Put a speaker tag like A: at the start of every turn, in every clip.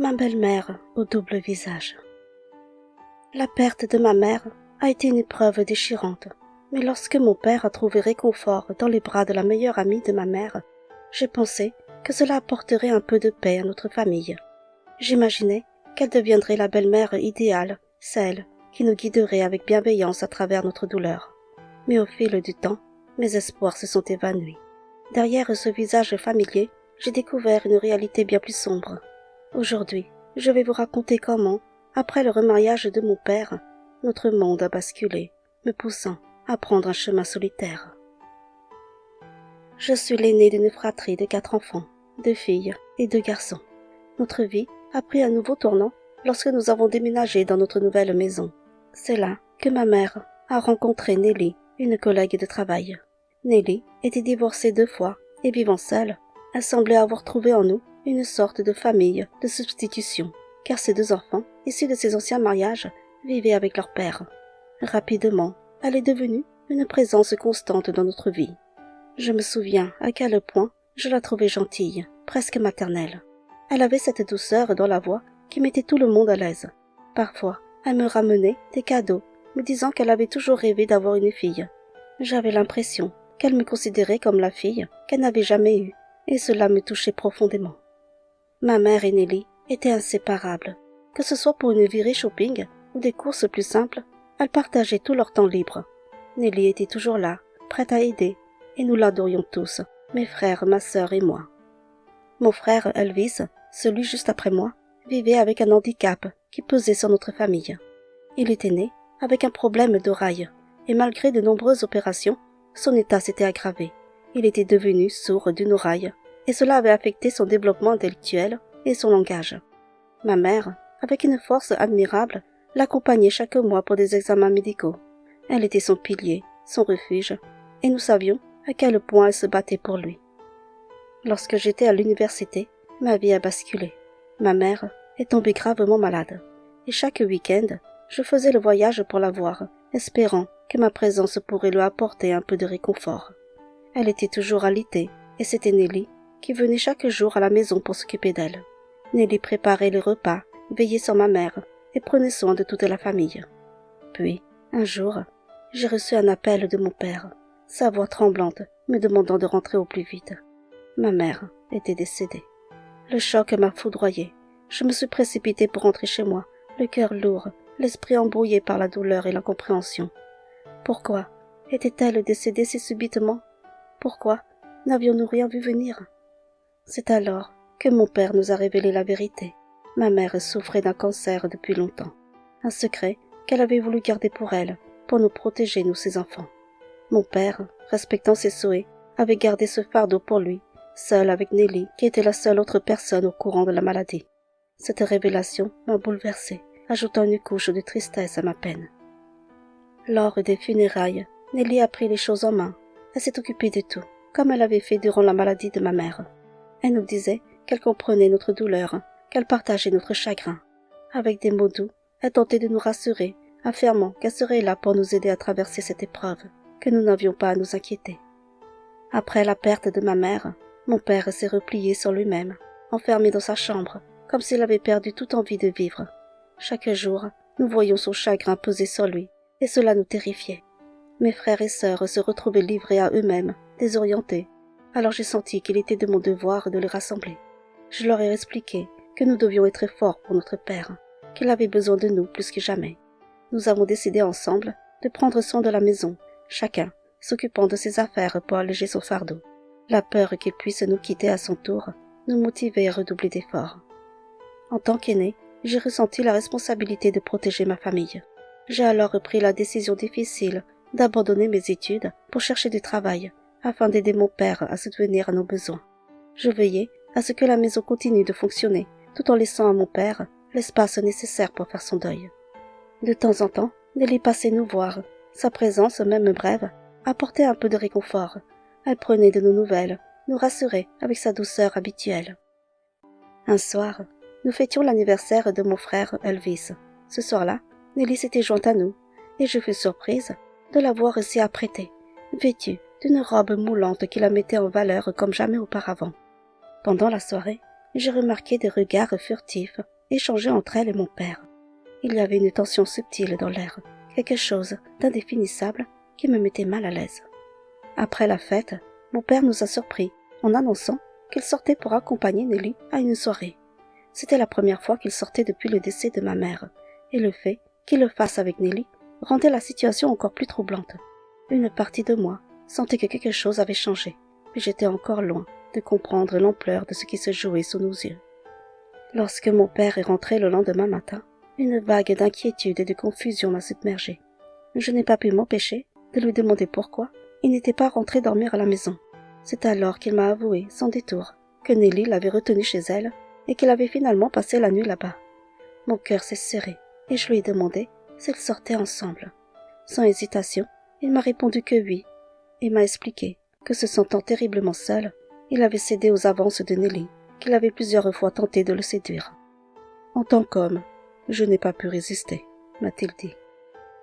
A: Ma belle-mère au double visage. La perte de ma mère a été une épreuve déchirante, mais lorsque mon père a trouvé réconfort dans les bras de la meilleure amie de ma mère, j'ai pensé que cela apporterait un peu de paix à notre famille. J'imaginais qu'elle deviendrait la belle-mère idéale, celle qui nous guiderait avec bienveillance à travers notre douleur. Mais au fil du temps, mes espoirs se sont évanouis. Derrière ce visage familier, j'ai découvert une réalité bien plus sombre. Aujourd'hui, je vais vous raconter comment, après le remariage de mon père, notre monde a basculé, me poussant à prendre un chemin solitaire. Je suis l'aîné d'une fratrie de 4 enfants, 2 filles et 2 garçons. Notre vie a pris un nouveau tournant lorsque nous avons déménagé dans notre nouvelle maison. C'est là que ma mère a rencontré Nelly, une collègue de travail. Nelly était divorcée 2 fois et vivant seule, elle semblait avoir trouvé en nous une sorte de famille de substitution, car ces 2 enfants, issus de ses anciens mariages, vivaient avec leur père. Rapidement, elle est devenue une présence constante dans notre vie. Je me souviens à quel point je la trouvais gentille, presque maternelle. Elle avait cette douceur dans la voix qui mettait tout le monde à l'aise. Parfois, elle me ramenait des cadeaux, me disant qu'elle avait toujours rêvé d'avoir une fille. J'avais l'impression qu'elle me considérait comme la fille qu'elle n'avait jamais eue, et cela me touchait profondément. Ma mère et Nelly étaient inséparables. Que ce soit pour une virée shopping ou des courses plus simples, elles partageaient tout leur temps libre. Nelly était toujours là, prête à aider, et nous l'adorions tous, mes frères, ma sœur et moi. Mon frère Elvis, celui juste après moi, vivait avec un handicap qui pesait sur notre famille. Il était né avec un problème d'oreille, et malgré de nombreuses opérations, son état s'était aggravé. Il était devenu sourd d'une oreille, et cela avait affecté son développement intellectuel et son langage. Ma mère, avec une force admirable, l'accompagnait chaque mois pour des examens médicaux. Elle était son pilier, son refuge, et nous savions à quel point elle se battait pour lui. Lorsque j'étais à l'université, ma vie a basculé. Ma mère est tombée gravement malade, et chaque week-end, je faisais le voyage pour la voir, espérant que ma présence pourrait lui apporter un peu de réconfort. Elle était toujours alitée, et c'était Nelly qui venait chaque jour à la maison pour s'occuper d'elle. Nelly préparait les repas, veillait sur ma mère, et prenait soin de toute la famille. Puis, un jour, j'ai reçu un appel de mon père, sa voix tremblante me demandant de rentrer au plus vite. Ma mère était décédée. Le choc m'a foudroyé. Je me suis précipitée pour rentrer chez moi, le cœur lourd, l'esprit embrouillé par la douleur et l'incompréhension. Pourquoi était-elle décédée si subitement? Pourquoi n'avions-nous rien vu venir? C'est alors que mon père nous a révélé la vérité. Ma mère souffrait d'un cancer depuis longtemps, un secret qu'elle avait voulu garder pour elle, pour nous protéger, nous ses enfants. Mon père, respectant ses souhaits, avait gardé ce fardeau pour lui, seul avec Nelly, qui était la seule autre personne au courant de la maladie. Cette révélation m'a bouleversée, ajoutant une couche de tristesse à ma peine. Lors des funérailles, Nelly a pris les choses en main. Elle s'est occupée de tout, comme elle avait fait durant la maladie de ma mère. Elle nous disait qu'elle comprenait notre douleur, qu'elle partageait notre chagrin. Avec des mots doux, elle tentait de nous rassurer, affirmant qu'elle serait là pour nous aider à traverser cette épreuve, que nous n'avions pas à nous inquiéter. Après la perte de ma mère, mon père s'est replié sur lui-même, enfermé dans sa chambre, comme s'il avait perdu toute envie de vivre. Chaque jour, nous voyions son chagrin peser sur lui, et cela nous terrifiait. Mes frères et sœurs se retrouvaient livrés à eux-mêmes, désorientés, alors j'ai senti qu'il était de mon devoir de les rassembler. Je leur ai expliqué que nous devions être forts pour notre père, qu'il avait besoin de nous plus que jamais. Nous avons décidé ensemble de prendre soin de la maison, chacun s'occupant de ses affaires pour alléger son fardeau. La peur qu'il puisse nous quitter à son tour nous motivait à redoubler d'efforts. En tant qu'aîné, j'ai ressenti la responsabilité de protéger ma famille. J'ai alors pris la décision difficile d'abandonner mes études pour chercher du travail, afin d'aider mon père à subvenir à nos besoins. Je veillais à ce que la maison continue de fonctionner, tout en laissant à mon père l'espace nécessaire pour faire son deuil. De temps en temps, Nelly passait nous voir. Sa présence, même brève, apportait un peu de réconfort. Elle prenait de nos nouvelles, nous rassurait avec sa douceur habituelle. Un soir, nous fêtions l'anniversaire de mon frère Elvis. Ce soir-là, Nelly s'était jointe à nous, et je fus surprise de la voir s'y apprêter, vêtue d'une robe moulante qui la mettait en valeur comme jamais auparavant. Pendant la soirée, j'ai remarqué des regards furtifs échangés entre elle et mon père. Il y avait une tension subtile dans l'air, quelque chose d'indéfinissable qui me mettait mal à l'aise. Après la fête, mon père nous a surpris en annonçant qu'il sortait pour accompagner Nelly à une soirée. C'était la première fois qu'il sortait depuis le décès de ma mère, et le fait qu'il le fasse avec Nelly rendait la situation encore plus troublante. Une partie de moi sentait que quelque chose avait changé, mais j'étais encore loin de comprendre l'ampleur de ce qui se jouait sous nos yeux. Lorsque mon père est rentré le lendemain matin, une vague d'inquiétude et de confusion m'a submergée. Je n'ai pas pu m'empêcher de lui demander pourquoi il n'était pas rentré dormir à la maison. C'est alors qu'il m'a avoué, sans détour, que Nelly l'avait retenu chez elle et qu'il avait finalement passé la nuit là-bas. Mon cœur s'est serré et je lui ai demandé s'ils sortaient ensemble. Sans hésitation, il m'a répondu que oui et m'a expliqué que se sentant terriblement seul, il avait cédé aux avances de Nelly, qu'il avait plusieurs fois tenté de le séduire. En tant qu'homme, je n'ai pas pu résister, m'a-t-il dit.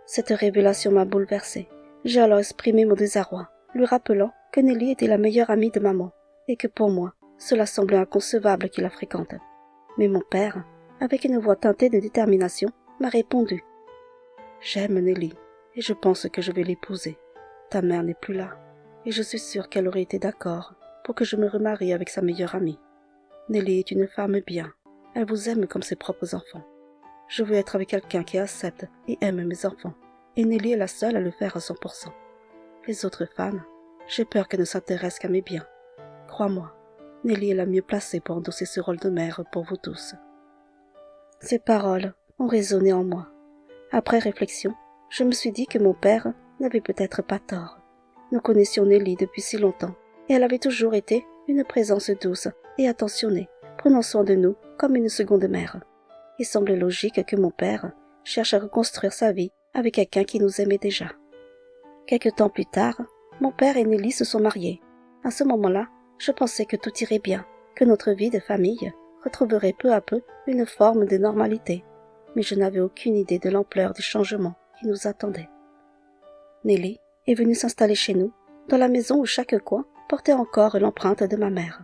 A: Cette révélation m'a bouleversée. J'ai alors exprimé mon désarroi, lui rappelant que Nelly était la meilleure amie de maman, et que pour moi, cela semblait inconcevable qu'il la fréquente. Mais mon père, avec une voix teintée de détermination, m'a répondu. « J'aime Nelly, et je pense que je vais l'épouser. Ta mère n'est plus là, et je suis sûre qu'elle aurait été d'accord pour que je me remarie avec sa meilleure amie. Nelly est une femme bien, elle vous aime comme ses propres enfants. Je veux être avec quelqu'un qui accepte et aime mes enfants, et Nelly est la seule à le faire à 100%. Les autres femmes, j'ai peur qu'elles ne s'intéressent qu'à mes biens. Crois-moi, Nelly est la mieux placée pour endosser ce rôle de mère pour vous tous. » Ces paroles ont résonné en moi. Après réflexion, je me suis dit que mon père n'avait peut-être pas tort. Nous connaissions Nelly depuis si longtemps, et elle avait toujours été une présence douce et attentionnée, prenant soin de nous comme une seconde mère. Il semblait logique que mon père cherche à reconstruire sa vie avec quelqu'un qui nous aimait déjà. Quelque temps plus tard, mon père et Nelly se sont mariés. À ce moment-là, je pensais que tout irait bien, que notre vie de famille retrouverait peu à peu une forme de normalité, mais je n'avais aucune idée de l'ampleur du changement qui nous attendait. Nelly est venue s'installer chez nous, dans la maison où chaque coin portait encore l'empreinte de ma mère.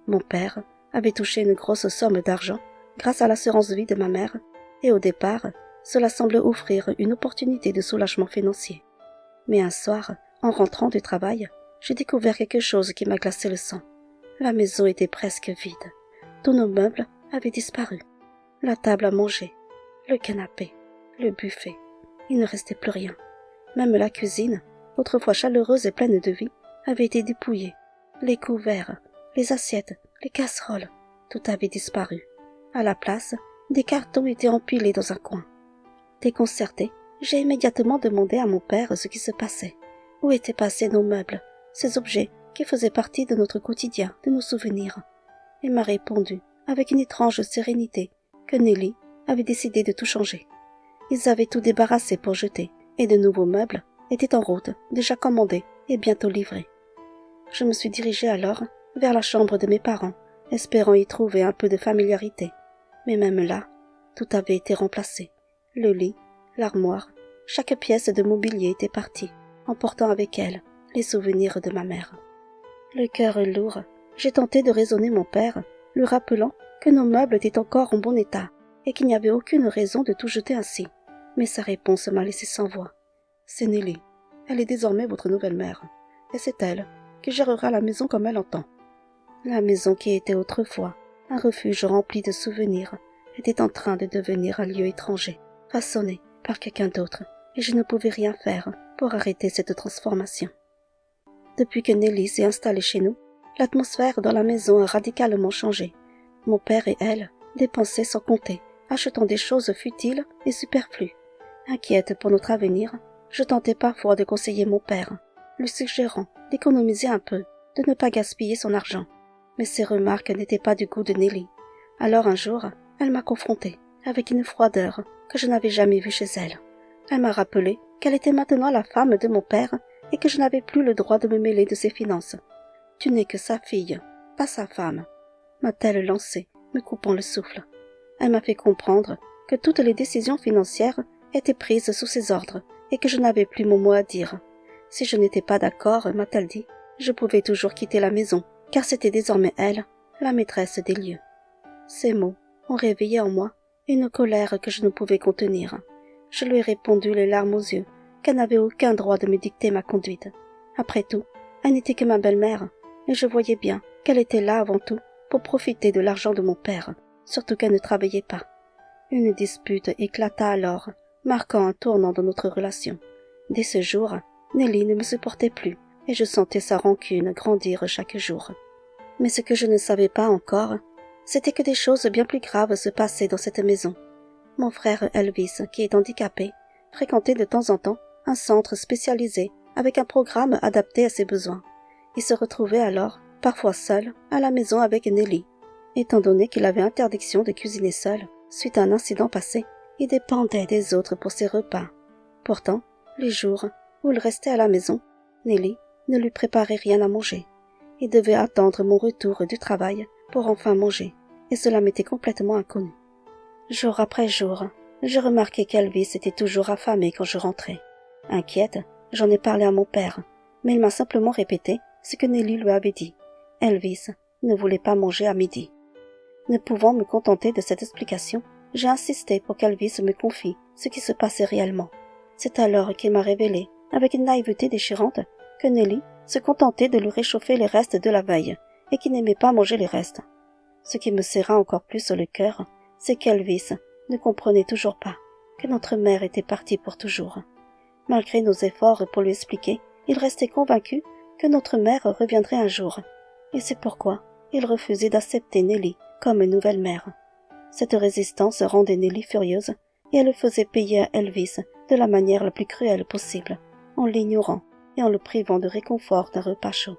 A: Mon père avait touché une grosse somme d'argent grâce à l'assurance vie de ma mère, et au départ, cela semblait offrir une opportunité de soulagement financier. Mais un soir, en rentrant du travail, j'ai découvert quelque chose qui m'a glacé le sang. La maison était presque vide. Tous nos meubles avaient disparu. La table à manger, le canapé, le buffet. Il ne restait plus rien. Même la cuisine, autrefois chaleureuse et pleine de vie, avait été dépouillée. Les couverts, les assiettes, les casseroles, tout avait disparu. À la place, des cartons étaient empilés dans un coin. Déconcertée, j'ai immédiatement demandé à mon père ce qui se passait. Où étaient passés nos meubles, ces objets qui faisaient partie de notre quotidien, de nos souvenirs. Il m'a répondu, avec une étrange sérénité, que Nelly avait décidé de tout changer. Ils avaient tout débarrassé pour jeter, et de nouveaux meubles étaient en route, déjà commandés et bientôt livrés. Je me suis dirigée alors vers la chambre de mes parents, espérant y trouver un peu de familiarité. Mais même là, tout avait été remplacé. Le lit, l'armoire, chaque pièce de mobilier était partie, emportant avec elle les souvenirs de ma mère. Le cœur lourd, j'ai tenté de raisonner mon père, lui rappelant que nos meubles étaient encore en bon état et qu'il n'y avait aucune raison de tout jeter ainsi. Mais sa réponse m'a laissé sans voix. « C'est Nelly. Elle est désormais votre nouvelle mère, et c'est elle qui gérera la maison comme elle entend. » La maison qui était autrefois un refuge rempli de souvenirs était en train de devenir un lieu étranger, façonné par quelqu'un d'autre, et je ne pouvais rien faire pour arrêter cette transformation. Depuis que Nelly s'est installée chez nous, l'atmosphère dans la maison a radicalement changé. Mon père et elle dépensaient sans compter, achetant des choses futiles et superflues. Inquiète pour notre avenir, je tentais parfois de conseiller mon père, lui suggérant d'économiser un peu, de ne pas gaspiller son argent. Mais ces remarques n'étaient pas du goût de Nelly. Alors un jour, elle m'a confrontée avec une froideur que je n'avais jamais vue chez elle. Elle m'a rappelé qu'elle était maintenant la femme de mon père et que je n'avais plus le droit de me mêler de ses finances. « Tu n'es que sa fille, pas sa femme », m'a-t-elle lancé, me coupant le souffle. Elle m'a fait comprendre que toutes les décisions financières étaient prises sous ses ordres et que je n'avais plus mon mot à dire. Si je n'étais pas d'accord, m'a-t-elle dit, je pouvais toujours quitter la maison, car c'était désormais elle, la maîtresse des lieux. Ces mots ont réveillé en moi une colère que je ne pouvais contenir. Je lui ai répondu les larmes aux yeux qu'elle n'avait aucun droit de me dicter ma conduite. Après tout, elle n'était que ma belle-mère, et je voyais bien qu'elle était là avant tout pour profiter de l'argent de mon père, surtout qu'elle ne travaillait pas. Une dispute éclata alors, marquant un tournant dans notre relation. Dès ce jour, Nelly ne me supportait plus, et je sentais sa rancune grandir chaque jour. Mais ce que je ne savais pas encore, c'était que des choses bien plus graves se passaient dans cette maison. Mon frère Elvis, qui est handicapé, fréquentait de temps en temps un centre spécialisé avec un programme adapté à ses besoins. Il se retrouvait alors, parfois seul, à la maison avec Nelly. Étant donné qu'il avait interdiction de cuisiner seul, suite à un incident passé, il dépendait des autres pour ses repas. Pourtant, les jours où il restait à la maison, Nelly ne lui préparait rien à manger. Il devait attendre mon retour du travail pour enfin manger, et cela m'était complètement inconnu. Jour après jour, je remarquais qu'Elvis était toujours affamé quand je rentrais. Inquiète, j'en ai parlé à mon père, mais il m'a simplement répété ce que Nelly lui avait dit. Elvis ne voulait pas manger à midi. Ne pouvant me contenter de cette explication, j'ai insisté pour qu'Elvis me confie ce qui se passait réellement. C'est alors qu'il m'a révélé, avec une naïveté déchirante, que Nelly se contentait de lui réchauffer les restes de la veille et qu'il n'aimait pas manger les restes. Ce qui me serra encore plus le cœur, c'est qu'Elvis ne comprenait toujours pas que notre mère était partie pour toujours. Malgré nos efforts pour lui expliquer, il restait convaincu que notre mère reviendrait un jour, et c'est pourquoi il refusait d'accepter Nelly comme nouvelle mère. Cette résistance rendait Nelly furieuse, et elle faisait payer à Elvis de la manière la plus cruelle possible, en l'ignorant et en le privant de réconfort d'un repas chaud.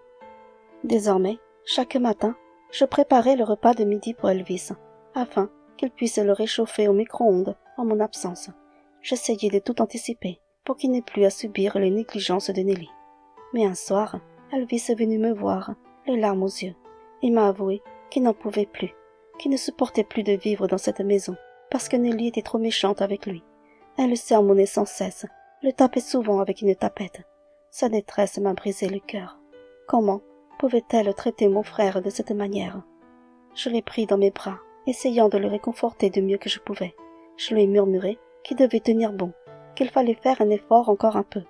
A: Désormais, chaque matin, je préparais le repas de midi pour Elvis, afin qu'il puisse le réchauffer au micro-ondes en mon absence. J'essayais de tout anticiper pour qu'il n'ait plus à subir les négligences de Nelly. Mais un soir, Elvis est venu me voir, les larmes aux yeux. Il m'a avoué qu'il n'en pouvait plus, qu'il ne supportait plus de vivre dans cette maison, parce que Nelly était trop méchante avec lui. Elle le sermonnait sans cesse, le tapait souvent avec une tapette. Sa détresse m'a brisé le cœur. Comment pouvait-elle traiter mon frère de cette manière? Je l'ai pris dans mes bras, essayant de le réconforter du mieux que je pouvais. Je lui ai murmuré qu'il devait tenir bon, qu'il fallait faire un effort encore un peu.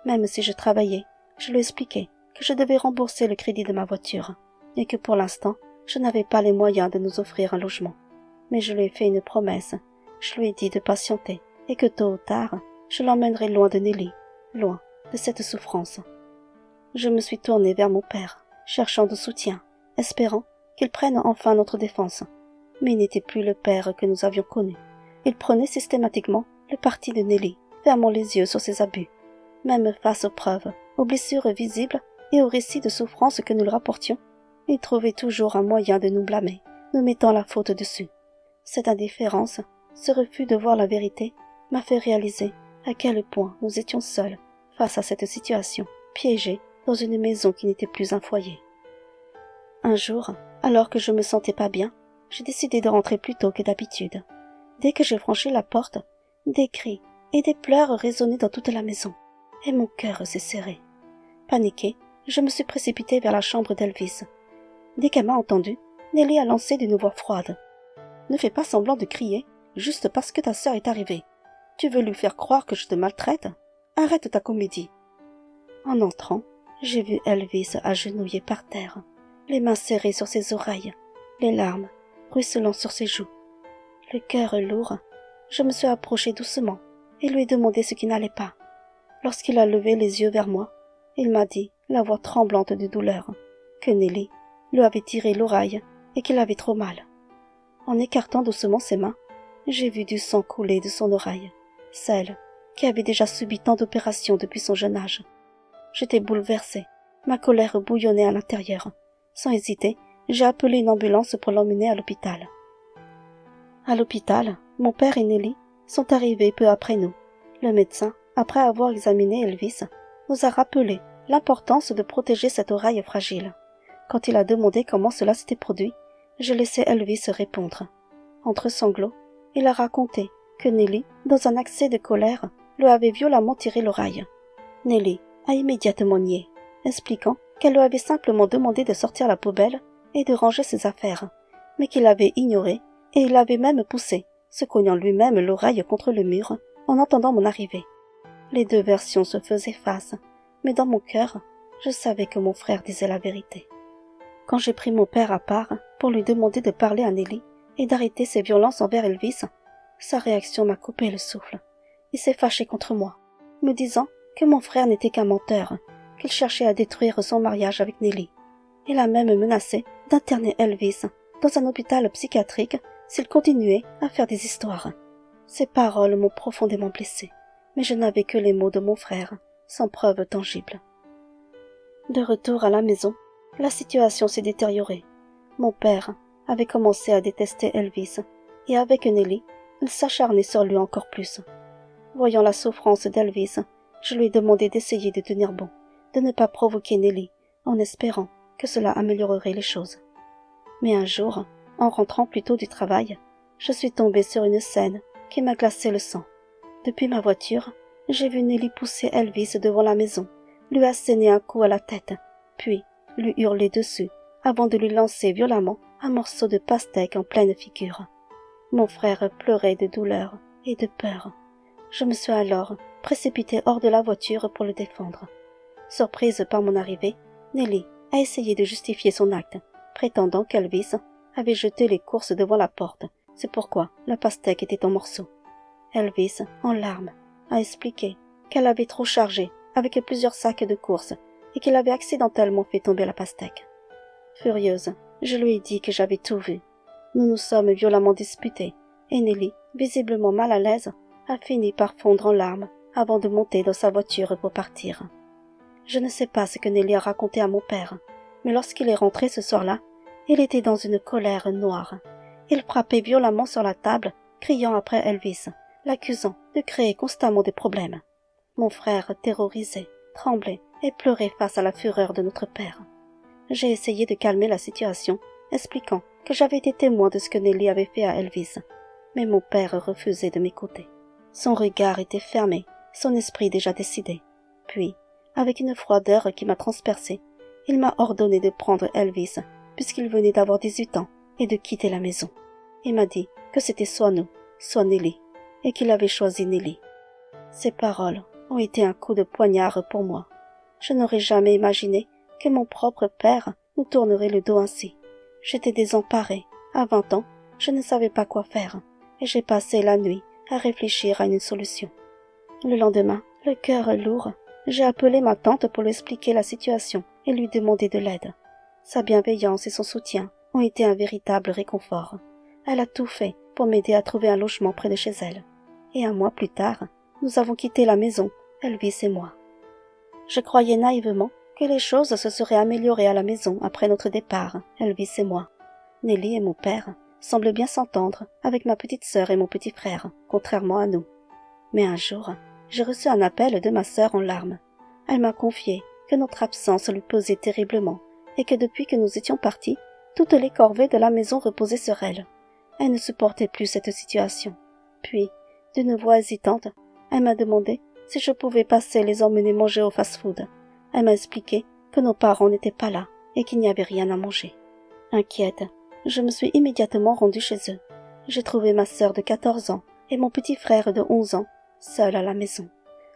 A: Même si je travaillais, je lui expliquai que je devais rembourser le crédit de ma voiture, et que pour l'instant, je n'avais pas les moyens de nous offrir un logement. Mais je lui ai fait une promesse. Je lui ai dit de patienter, et que tôt ou tard, je l'emmènerai loin de Nelly, loin de cette souffrance. Je me suis tournée vers mon père, cherchant de soutien, espérant qu'il prenne enfin notre défense. Mais il n'était plus le père que nous avions connu. Il prenait systématiquement le parti de Nelly, fermant les yeux sur ses abus. Même face aux preuves, aux blessures visibles et aux récits de souffrance que nous lui rapportions, il trouvait toujours un moyen de nous blâmer, nous mettant la faute dessus. Cette indifférence, ce refus de voir la vérité, m'a fait réaliser à quel point nous étions seuls face à cette situation, piégés dans une maison qui n'était plus un foyer. Un jour, alors que je me sentais pas bien, j'ai décidé de rentrer plus tôt que d'habitude. Dès que j'ai franchi la porte, des cris et des pleurs résonnaient dans toute la maison, et mon cœur s'est serré. Paniquée, je me suis précipitée vers la chambre d'Elvis. Dès qu'elle m'a entendue, Nelly a lancé d'une voix froide. « Ne fais pas semblant de crier, juste parce que ta sœur est arrivée. Tu veux lui faire croire que je te maltraite? Arrête ta comédie. » En entrant, j'ai vu Elvis agenouillé par terre, les mains serrées sur ses oreilles, les larmes ruisselant sur ses joues. Le cœur lourd, je me suis approchée doucement et lui ai demandé ce qui n'allait pas. Lorsqu'il a levé les yeux vers moi, il m'a dit, la voix tremblante de douleur, que Nelly lui avait tiré l'oreille et qu'il avait trop mal. En écartant doucement ses mains, j'ai vu du sang couler de son oreille, celle qui avait déjà subi tant d'opérations depuis son jeune âge. J'étais bouleversée, ma colère bouillonnait à l'intérieur. Sans hésiter, j'ai appelé une ambulance pour l'emmener à l'hôpital. À l'hôpital, mon père et Nelly sont arrivés peu après nous. Le médecin, après avoir examiné Elvis, nous a rappelé l'importance de protéger cette oreille fragile. Quand il a demandé comment cela s'était produit, j'ai laissé Elvis répondre. Entre sanglots, il a raconté que Nelly, dans un accès de colère, lui avait violemment tiré l'oreille. Nelly a immédiatement nié, expliquant qu'elle lui avait simplement demandé de sortir la poubelle et de ranger ses affaires, mais qu'il avait ignoré, et il avait même poussé, se cognant lui-même l'oreille contre le mur, en entendant mon arrivée. Les deux versions se faisaient face, mais dans mon cœur, je savais que mon frère disait la vérité. Quand j'ai pris mon père à part pour lui demander de parler à Nelly et d'arrêter ses violences envers Elvis, sa réaction m'a coupé le souffle. Il s'est fâché contre moi, me disant que mon frère n'était qu'un menteur, qu'il cherchait à détruire son mariage avec Nelly. Il a même menacé d'interner Elvis dans un hôpital psychiatrique s'il continuait à faire des histoires. Ces paroles m'ont profondément blessée, mais je n'avais que les mots de mon frère, sans preuve tangible. De retour à la maison, la situation s'est détériorée. Mon père avait commencé à détester Elvis, et avec Nelly, il s'acharnait sur lui encore plus. Voyant la souffrance d'Elvis, je lui ai demandé d'essayer de tenir bon, de ne pas provoquer Nelly, en espérant que cela améliorerait les choses. Mais un jour, en rentrant plus tôt du travail, je suis tombée sur une scène qui m'a glacé le sang. Depuis ma voiture, j'ai vu Nelly pousser Elvis devant la maison, lui asséner un coup à la tête, puis lui hurler dessus, avant de lui lancer violemment un morceau de pastèque en pleine figure. Mon frère pleurait de douleur et de peur. Je me suis alors précipitée hors de la voiture pour le défendre. Surprise par mon arrivée, Nelly a essayé de justifier son acte, prétendant qu'Elvis avait jeté les courses devant la porte. C'est pourquoi la pastèque était en morceaux. Elvis, en larmes, a expliqué qu'elle avait trop chargé avec plusieurs sacs de courses et qu'il avait accidentellement fait tomber la pastèque. Furieuse, je lui ai dit que j'avais tout vu. Nous nous sommes violemment disputés et Nelly, visiblement mal à l'aise, a fini par fondre en larmes avant de monter dans sa voiture pour partir. Je ne sais pas ce que Nelly a raconté à mon père, mais lorsqu'il est rentré ce soir-là, il était dans une colère noire. Il frappait violemment sur la table, criant après Elvis, l'accusant de créer constamment des problèmes. Mon frère, terrorisé, tremblait et pleurait face à la fureur de notre père. J'ai essayé de calmer la situation, expliquant que j'avais été témoin de ce que Nelly avait fait à Elvis, mais mon père refusait de m'écouter. Son regard était fermé, son esprit déjà décidé. Puis, avec une froideur qui m'a transpercée, il m'a ordonné de prendre Elvis, puisqu'il venait d'avoir 18 ans, et de quitter la maison. Il m'a dit que c'était soit nous, soit Nelly, et qu'il avait choisi Nelly. Ces paroles ont été un coup de poignard pour moi. Je n'aurais jamais imaginé que mon propre père nous tournerait le dos ainsi. J'étais désemparée. À 20 ans, je ne savais pas quoi faire, et j'ai passé la nuit à réfléchir à une solution. Le lendemain, le cœur lourd, j'ai appelé ma tante pour lui expliquer la situation et lui demander de l'aide. Sa bienveillance et son soutien ont été un véritable réconfort. Elle a tout fait pour m'aider à trouver un logement près de chez elle. Et un mois plus tard, nous avons quitté la maison, Elvis et moi. Je croyais naïvement que les choses se seraient améliorées à la maison après notre départ, Elvis et moi. Nelly et mon père semblent bien s'entendre avec ma petite sœur et mon petit frère, contrairement à nous. Mais un jour, j'ai reçu un appel de ma sœur en larmes. Elle m'a confié que notre absence lui pesait terriblement et que depuis que nous étions partis, toutes les corvées de la maison reposaient sur elle. Elle ne supportait plus cette situation. Puis, d'une voix hésitante, elle m'a demandé si je pouvais passer les emmener manger au fast-food. Elle m'a expliqué que nos parents n'étaient pas là et qu'il n'y avait rien à manger. Inquiète, je me suis immédiatement rendue chez eux. J'ai trouvé ma sœur de 14 ans et mon petit frère de 11 ans, seuls à la maison.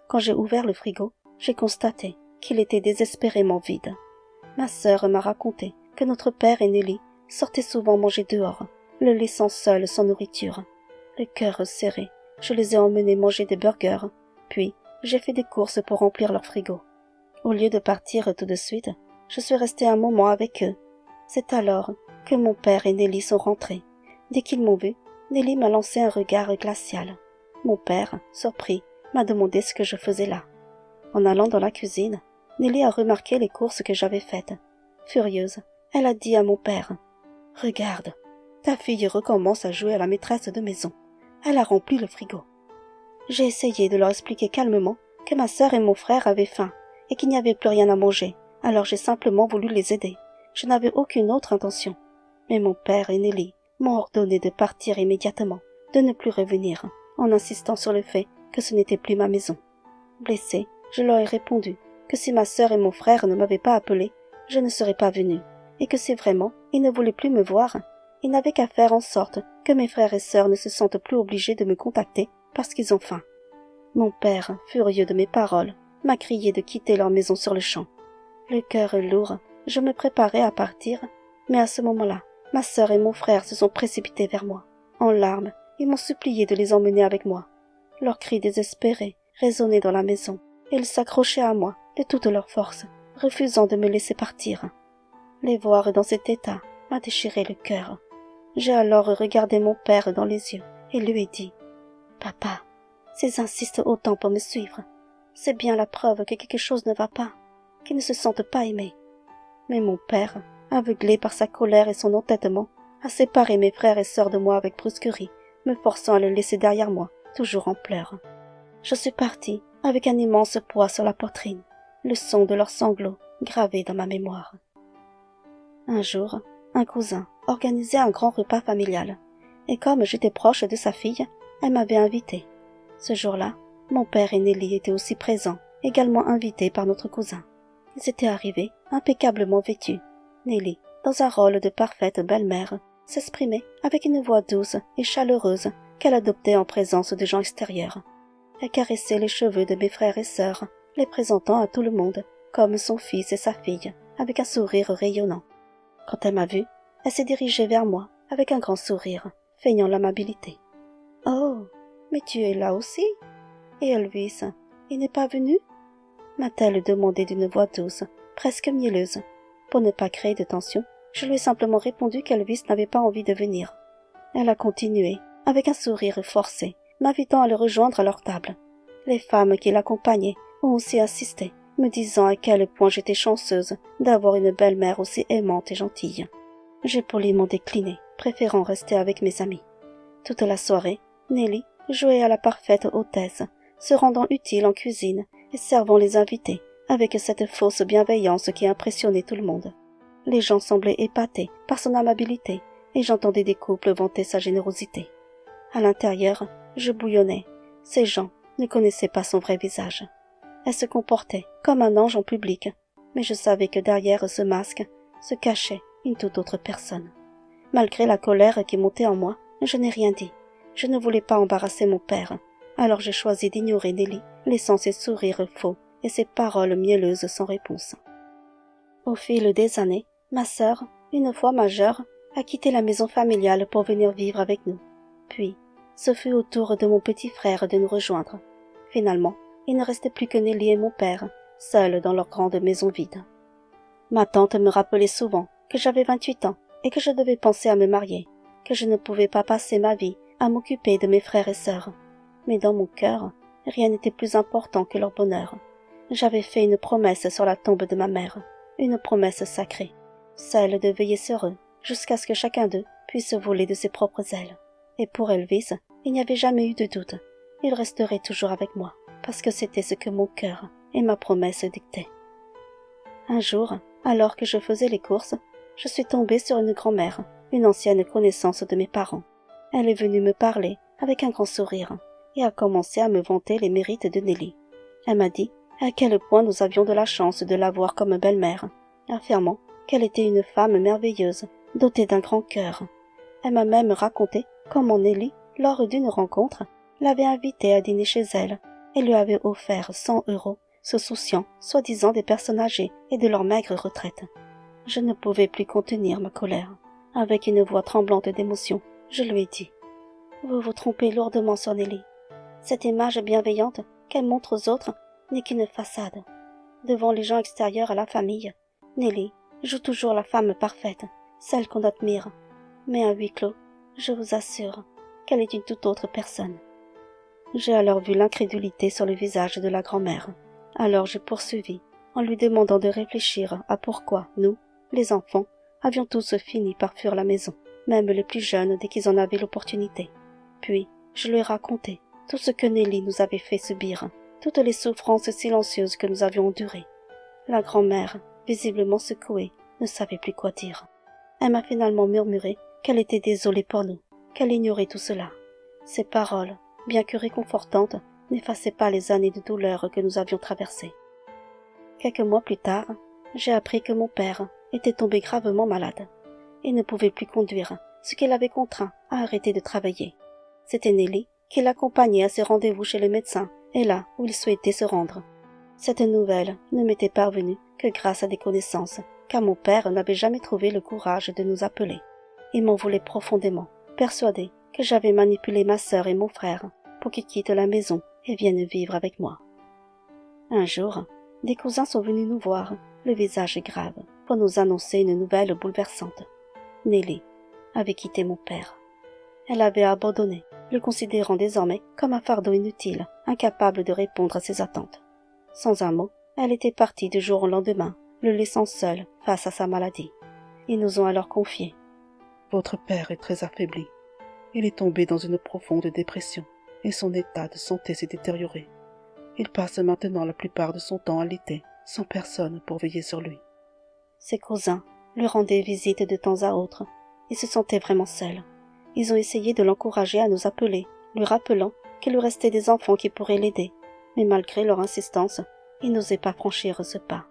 A: Quand j'ai ouvert le frigo, j'ai constaté qu'il était désespérément vide. Ma sœur m'a raconté que notre père et Nelly sortaient souvent manger dehors, le laissant seul sans nourriture. Le cœur serré, je les ai emmenés manger des burgers, puis j'ai fait des courses pour remplir leur frigo. Au lieu de partir tout de suite, je suis restée un moment avec eux. C'est alors que mon père et Nelly sont rentrés. Dès qu'ils m'ont vu, Nelly m'a lancé un regard glacial. Mon père, surpris, m'a demandé ce que je faisais là. En allant dans la cuisine, Nelly a remarqué les courses que j'avais faites. Furieuse, elle a dit à mon père, « Regarde, ta fille recommence à jouer à la maîtresse de maison. Elle a rempli le frigo. » J'ai essayé de leur expliquer calmement que ma sœur et mon frère avaient faim et qu'il n'y avait plus rien à manger, alors j'ai simplement voulu les aider. Je n'avais aucune autre intention. Mais mon père et Nelly m'ont ordonné de partir immédiatement, de ne plus revenir, en insistant sur le fait que ce n'était plus ma maison. Blessée, je leur ai répondu que si ma sœur et mon frère ne m'avaient pas appelé, je ne serais pas venue, et que si vraiment ils ne voulaient plus me voir, il n'avait qu'à faire en sorte que mes frères et sœurs ne se sentent plus obligés de me contacter parce qu'ils ont faim. Mon père, furieux de mes paroles, m'a crié de quitter leur maison sur le champ. Le cœur lourd, je me préparais à partir, mais à ce moment-là, ma sœur et mon frère se sont précipités vers moi. En larmes, ils m'ont supplié de les emmener avec moi. Leurs cris désespérés résonnaient dans la maison, et ils s'accrochaient à moi de toute leur force, refusant de me laisser partir. Les voir dans cet état m'a déchiré le cœur. J'ai alors regardé mon père dans les yeux et lui ai dit « Papa, s'ils insistent autant pour me suivre, c'est bien la preuve que quelque chose ne va pas, qu'ils ne se sentent pas aimés. » Mais mon père, aveuglé par sa colère et son entêtement, a séparé mes frères et sœurs de moi avec brusquerie, me forçant à les laisser derrière moi, toujours en pleurs. Je suis partie avec un immense poids sur la poitrine, le son de leurs sanglots gravé dans ma mémoire. Un jour, un cousin organisait un grand repas familial, et comme j'étais proche de sa fille, elle m'avait invitée. Ce jour-là, mon père et Nelly étaient aussi présents, également invités par notre cousin. Ils étaient arrivés, impeccablement vêtus. Nelly, dans un rôle de parfaite belle-mère, s'exprimait avec une voix douce et chaleureuse qu'elle adoptait en présence de gens extérieurs. Elle caressait les cheveux de mes frères et sœurs, les présentant à tout le monde, comme son fils et sa fille, avec un sourire rayonnant. Quand elle m'a vue, elle s'est dirigée vers moi avec un grand sourire, feignant l'amabilité. « Oh, mais tu es là aussi? Et Elvis, il n'est pas venu ?» m'a-t-elle demandé d'une voix douce, presque mielleuse. Pour ne pas créer de tension, je lui ai simplement répondu qu'Elvis n'avait pas envie de venir. Elle a continué, avec un sourire forcé, m'invitant à le rejoindre à leur table. Les femmes qui l'accompagnaient ont aussi assisté, me disant à quel point j'étais chanceuse d'avoir une belle-mère aussi aimante et gentille. J'ai poliment décliné, préférant rester avec mes amis. Toute la soirée, Nelly jouait à la parfaite hôtesse, se rendant utile en cuisine et servant les invités avec cette fausse bienveillance qui impressionnait tout le monde. Les gens semblaient épatés par son amabilité et j'entendais des couples vanter sa générosité. À l'intérieur, je bouillonnais. Ces gens ne connaissaient pas son vrai visage. Elle se comportait comme un ange en public, mais je savais que derrière ce masque se cachait une toute autre personne. Malgré la colère qui montait en moi, je n'ai rien dit. Je ne voulais pas embarrasser mon père, alors j'ai choisi d'ignorer Nelly, laissant ses sourires faux et ses paroles mielleuses sans réponse. Au fil des années, ma sœur, une fois majeure, a quitté la maison familiale pour venir vivre avec nous. Puis, ce fut au tour de mon petit frère de nous rejoindre. Finalement, il ne restait plus que Nelly et mon père, seuls dans leur grande maison vide. Ma tante me rappelait souvent que j'avais 28 ans et que je devais penser à me marier, que je ne pouvais pas passer ma vie à m'occuper de mes frères et sœurs. Mais dans mon cœur, rien n'était plus important que leur bonheur. J'avais fait une promesse sur la tombe de ma mère, une promesse sacrée, celle de veiller sur eux jusqu'à ce que chacun d'eux puisse voler de ses propres ailes. Et pour Elvis, il n'y avait jamais eu de doute. Il resterait toujours avec moi, parce que c'était ce que mon cœur et ma promesse dictaient. Un jour, alors que je faisais les courses, je suis tombée sur une grand-mère, une ancienne connaissance de mes parents. Elle est venue me parler avec un grand sourire et a commencé à me vanter les mérites de Nelly. Elle m'a dit à quel point nous avions de la chance de l'avoir comme belle-mère, affirmant qu'elle était une femme merveilleuse, dotée d'un grand cœur. Elle m'a même raconté comment Nelly, lors d'une rencontre, l'avait invitée à dîner chez elle et lui avait offert 100 €, se souciant, soi-disant, des personnes âgées et de leur maigre retraite. Je ne pouvais plus contenir ma colère. Avec une voix tremblante d'émotion, je lui ai dit « Vous vous trompez lourdement sur Nelly. Cette image bienveillante qu'elle montre aux autres n'est qu'une façade. Devant les gens extérieurs à la famille, Nelly joue toujours la femme parfaite, celle qu'on admire. Mais à huis clos, je vous assure qu'elle est une toute autre personne. » J'ai alors vu l'incrédulité sur le visage de la grand-mère. Alors j'ai poursuivi, en lui demandant de réfléchir à pourquoi nous, les enfants, avions tous fini par fuir la maison, même les plus jeunes dès qu'ils en avaient l'opportunité. Puis, je lui ai raconté tout ce que Nelly nous avait fait subir, toutes les souffrances silencieuses que nous avions endurées. La grand-mère, visiblement secouée, ne savait plus quoi dire. Elle m'a finalement murmuré qu'elle était désolée pour nous, qu'elle ignorait tout cela. Ces paroles, bien que réconfortantes, n'effaçaient pas les années de douleur que nous avions traversées. Quelques mois plus tard, j'ai appris que mon père était tombé gravement malade. Il ne pouvait plus conduire, ce qui l'avait contraint à arrêter de travailler. C'était Nelly qui l'accompagnait à ses rendez-vous chez le médecin et là où il souhaitait se rendre. Cette nouvelle ne m'était parvenue que grâce à des connaissances, car mon père n'avait jamais trouvé le courage de nous appeler. Il m'en voulait profondément, persuadé que j'avais manipulé ma sœur et mon frère pour qu'ils quittent la maison et viennent vivre avec moi. Un jour, des cousins sont venus nous voir, le visage grave, pour nous annoncer une nouvelle bouleversante. Nelly avait quitté mon père. Elle avait abandonné, le considérant désormais comme un fardeau inutile, incapable de répondre à ses attentes. Sans un mot, elle était partie du jour au lendemain, le laissant seul face à sa maladie. Ils nous ont alors confié.
B: Votre père est très affaibli. Il est tombé dans une profonde dépression et son état de santé s'est détérioré. Il passe maintenant la plupart de son temps à l'été, sans personne pour veiller sur lui.
A: Ses cousins lui rendaient visite de temps à autre. Il se sentait vraiment seul. Ils ont essayé de l'encourager à nous appeler, lui rappelant qu'il lui restait des enfants qui pourraient l'aider. Mais malgré leur insistance, il n'osait pas franchir ce pas.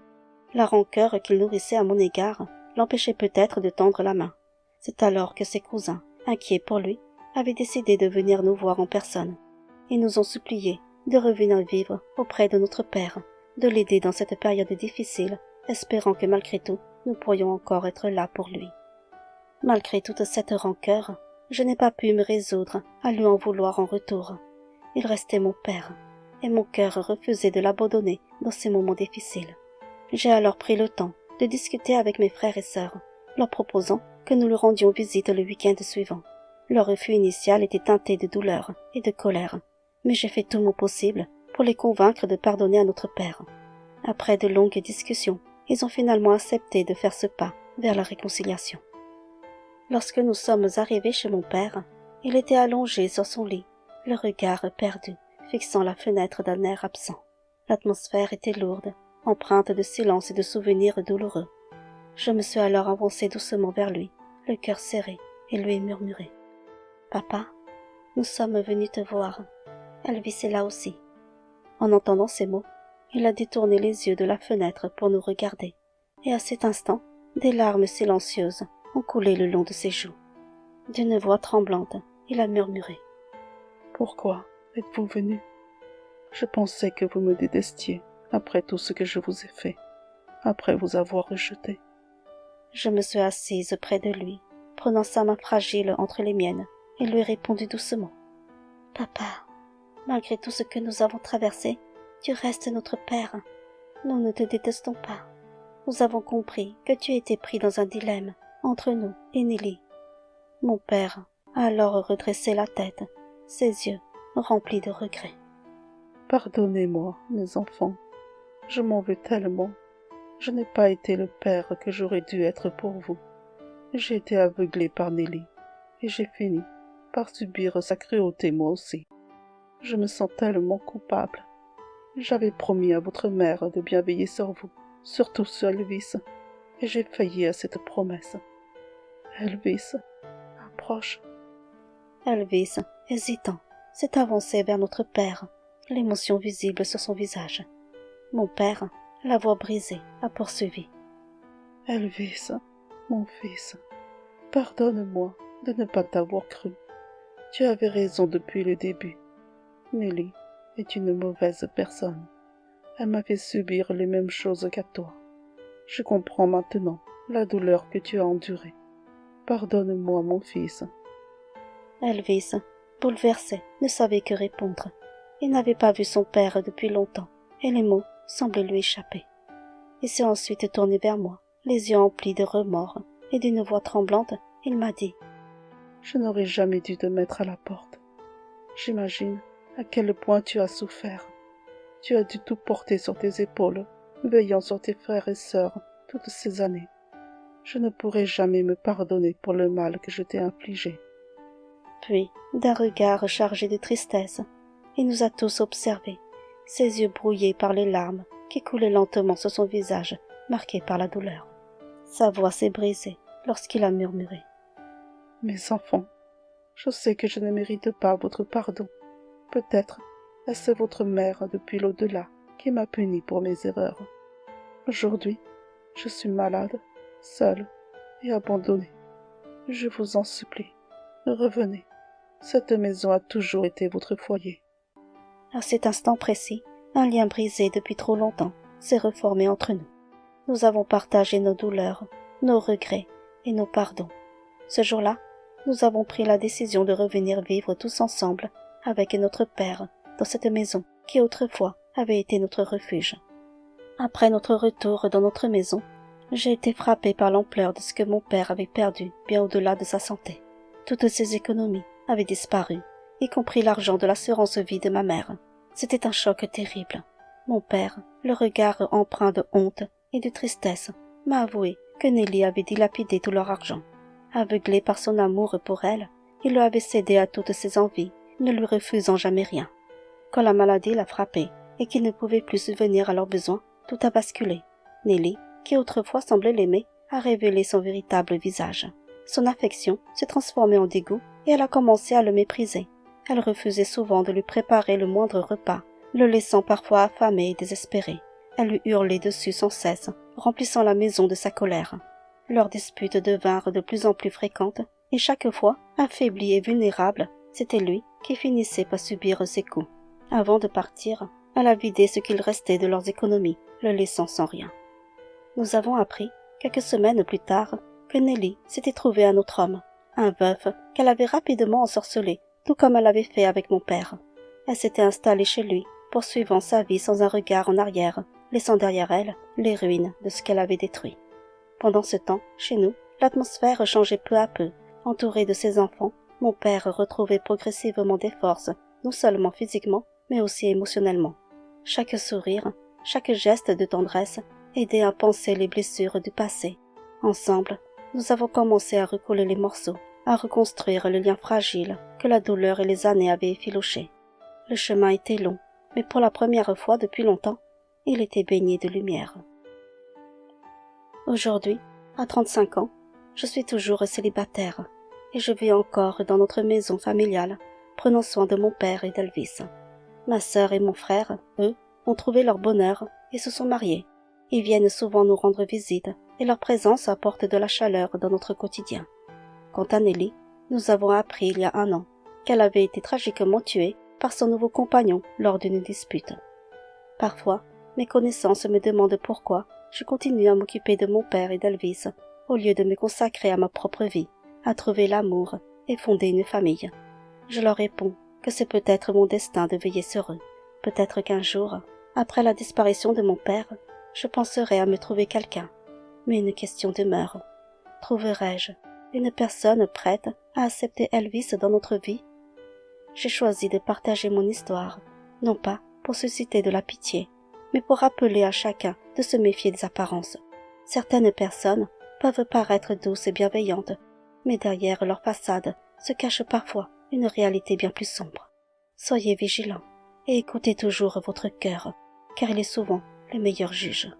A: La rancœur qu'il nourrissait à mon égard l'empêchait peut-être de tendre la main. C'est alors que ses cousins, inquiets pour lui, avaient décidé de venir nous voir en personne. Ils nous ont suppliés de revenir vivre auprès de notre père, de l'aider dans cette période difficile, espérant que malgré tout, nous pourrions encore être là pour lui. Malgré toute cette rancœur, je n'ai pas pu me résoudre à lui en vouloir en retour. Il restait mon père, et mon cœur refusait de l'abandonner dans ces moments difficiles. J'ai alors pris le temps de discuter avec mes frères et sœurs, leur proposant que nous lui rendions visite le week-end suivant. Leur refus initial était teinté de douleur et de colère, mais j'ai fait tout mon possible pour les convaincre de pardonner à notre père. Après de longues discussions, ils ont finalement accepté de faire ce pas vers la réconciliation. Lorsque nous sommes arrivés chez mon père, il était allongé sur son lit, le regard perdu, fixant la fenêtre d'un air absent. L'atmosphère était lourde, empreinte de silence et de souvenirs douloureux. Je me suis alors avancée doucement vers lui, le cœur serré, et lui ai murmuré. « Papa, nous sommes venus te voir. Elvis est là aussi. » En entendant ces mots, il a détourné les yeux de la fenêtre pour nous regarder, et à cet instant, des larmes silencieuses ont coulé le long de ses joues. D'une voix tremblante, il a murmuré.
B: « Pourquoi êtes-vous venu? Je pensais que vous me détestiez, après tout ce que je vous ai fait, après vous avoir rejeté. »
A: Je me suis assise près de lui, prenant sa main fragile entre les miennes, et lui ai répondu doucement. « Papa, malgré tout ce que nous avons traversé, tu restes notre père. Nous ne te détestons pas. Nous avons compris que tu étais pris dans un dilemme entre nous et Nelly. » Mon père a alors redressé la tête, ses yeux remplis de regrets.
B: « Pardonnez-moi, mes enfants. Je m'en veux tellement. Je n'ai pas été le père que j'aurais dû être pour vous. J'ai été aveuglé par Nelly, et j'ai fini par subir sa cruauté moi aussi. Je me sens tellement coupable. J'avais promis à votre mère de bien veiller sur vous, surtout sur Elvis, et j'ai failli à cette promesse. Elvis approche. »
A: Elvis, hésitant, s'est avancé vers notre père, l'émotion visible sur son visage. Mon père, la voix brisée, a poursuivi.
B: « Elvis, mon fils, pardonne-moi de ne pas t'avoir cru. Tu avais raison depuis le début. Nelly est une mauvaise personne. Elle m'a fait subir les mêmes choses qu'à toi. Je comprends maintenant la douleur que tu as endurée. Pardonne-moi, mon fils. »
A: Elvis, bouleversé, ne savait que répondre. Il n'avait pas vu son père depuis longtemps, et les mots semblaient lui échapper. Il s'est ensuite tourné vers moi, les yeux emplis de remords, et d'une voix tremblante, il m'a dit
B: « Je n'aurais jamais dû te mettre à la porte. J'imagine à quel point tu as souffert. Tu as dû tout porter sur tes épaules, veillant sur tes frères et sœurs toutes ces années. Je ne pourrai jamais me pardonner pour le mal que je t'ai infligé. »
A: Puis, d'un regard chargé de tristesse, il nous a tous observés, ses yeux brouillés par les larmes qui coulaient lentement sur son visage, marqué par la douleur. Sa voix s'est brisée lorsqu'il a murmuré.
B: « Mes enfants, je sais que je ne mérite pas votre pardon. Peut-être est-ce votre mère depuis l'au-delà qui m'a puni pour mes erreurs. Aujourd'hui, je suis malade, seule et abandonnée. Je vous en supplie, revenez. Cette maison a toujours été votre foyer.
A: À cet instant précis, un lien brisé depuis trop longtemps s'est reformé entre nous. Nous avons partagé nos douleurs, nos regrets et nos pardons. Ce jour-là, nous avons pris la décision de revenir vivre tous ensemble avec notre père dans cette maison qui autrefois avait été notre refuge. Après notre retour dans notre maison, j'ai été frappée par l'ampleur de ce que mon père avait perdu bien au-delà de sa santé. Toutes ses économies avaient disparu, y compris l'argent de l'assurance vie de ma mère. C'était un choc terrible. Mon père, le regard empreint de honte et de tristesse, m'a avoué que Nelly avait dilapidé tout leur argent. Aveuglé par son amour pour elle, il lui avait cédé à toutes ses envies, ne lui refusant jamais rien. Quand la maladie l'a frappé et qu'il ne pouvait plus subvenir à leurs besoins, tout a basculé. Nelly, qui autrefois semblait l'aimer, a révélé son véritable visage. Son affection s'est transformée en dégoût et elle a commencé à le mépriser. Elle refusait souvent de lui préparer le moindre repas, le laissant parfois affamé et désespéré. Elle lui hurlait dessus sans cesse, remplissant la maison de sa colère. Leurs disputes devinrent de plus en plus fréquentes, et chaque fois, affaibli et vulnérable, c'était lui qui finissait par subir ses coups. Avant de partir, elle a vidé ce qu'il restait de leurs économies, le laissant sans rien. Nous avons appris, quelques semaines plus tard, que Nelly s'était trouvée un autre homme, un veuf qu'elle avait rapidement ensorcelé, tout comme elle avait fait avec mon père. Elle s'était installée chez lui, poursuivant sa vie sans un regard en arrière, laissant derrière elle les ruines de ce qu'elle avait détruit. Pendant ce temps, chez nous, l'atmosphère changeait peu à peu. Entouré de ses enfants, mon père retrouvait progressivement des forces, non seulement physiquement, mais aussi émotionnellement. Chaque sourire, chaque geste de tendresse aidait à panser les blessures du passé. Ensemble, nous avons commencé à recoller les morceaux, à reconstruire le lien fragile que la douleur et les années avaient effiloché. Le chemin était long, mais pour la première fois depuis longtemps, il était baigné de lumière. Aujourd'hui, à 35 ans, je suis toujours célibataire et je vis encore dans notre maison familiale, prenant soin de mon père et d'Elvis. Ma sœur et mon frère, eux, ont trouvé leur bonheur et se sont mariés. Ils viennent souvent nous rendre visite et leur présence apporte de la chaleur dans notre quotidien. Quant à Nelly, nous avons appris il y a 1 an qu'elle avait été tragiquement tuée par son nouveau compagnon lors d'une dispute. Parfois, mes connaissances me demandent pourquoi je continue à m'occuper de mon père et d'Elvis, au lieu de me consacrer à ma propre vie, à trouver l'amour et fonder une famille. Je leur réponds que c'est peut-être mon destin de veiller sur eux. Peut-être qu'un jour, après la disparition de mon père, je penserai à me trouver quelqu'un. Mais une question demeure. Trouverai-je une personne prête à accepter Elvis dans notre vie? J'ai choisi de partager mon histoire, non pas pour susciter de la pitié, mais pour rappeler à chacun de se méfier des apparences. Certaines personnes peuvent paraître douces et bienveillantes, mais derrière leur façade se cache parfois une réalité bien plus sombre. Soyez vigilants et écoutez toujours votre cœur, car il est souvent le meilleur juge.